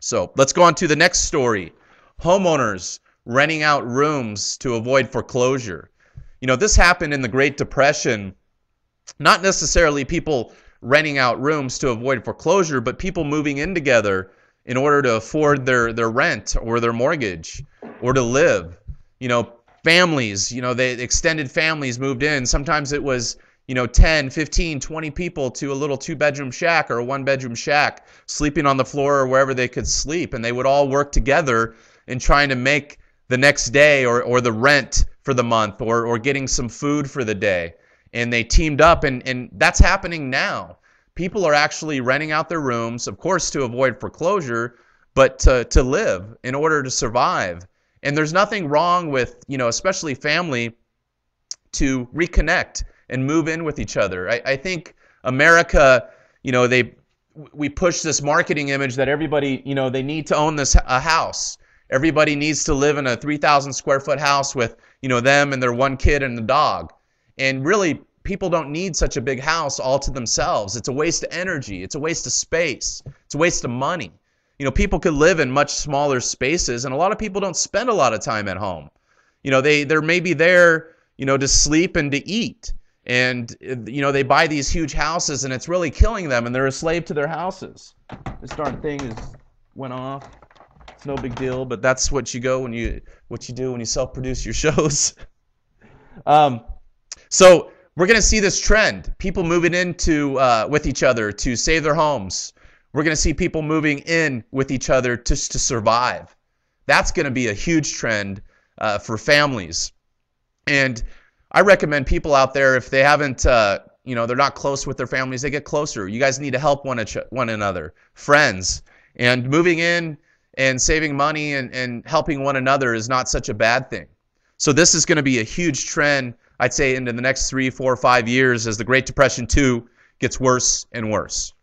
So let's go on to the next story. Homeowners renting out rooms to avoid foreclosure. This happened in the Great Depression. Not necessarily people renting out rooms to avoid foreclosure, but people moving in together in order to afford their rent or their mortgage or to live. Families, they extended families moved in. Sometimes it was 10, 15, 20 people to a little 2-bedroom shack or a 1-bedroom shack, sleeping on the floor or wherever they could sleep. And they would all work together in trying to make the next day or the rent for the month or getting some food for the day. And they teamed up, and that's happening now. People are actually renting out their rooms, of course, to avoid foreclosure, but to live in order to survive. And there's nothing wrong with, especially family, to reconnect and move in with each other. I think America, we push this marketing image that everybody, they need to own a house. Everybody needs to live in a 3,000 square foot house with, them and their one kid and the dog. And really, people don't need such a big house all to themselves. It's a waste of energy. It's a waste of space. It's a waste of money. People could live in much smaller spaces, and a lot of people don't spend a lot of time at home. They're maybe there, to sleep and to eat. And, they buy these huge houses, and it's really killing them, and they're a slave to their houses. This darn thing went off. It's no big deal, but that's what you do when you self-produce your shows. So we're going to see this trend. People moving into with each other to save their homes. We're going to see people moving in with each other just to survive. That's going to be a huge trend for families. And I recommend people out there, if they haven't, they're not close with their families, they get closer. You guys need to help one another, friends. And moving in and saving money and helping one another is not such a bad thing. So this is going to be a huge trend, I'd say, into the next 3, 4, 5 years as the Great Depression 2 gets worse and worse.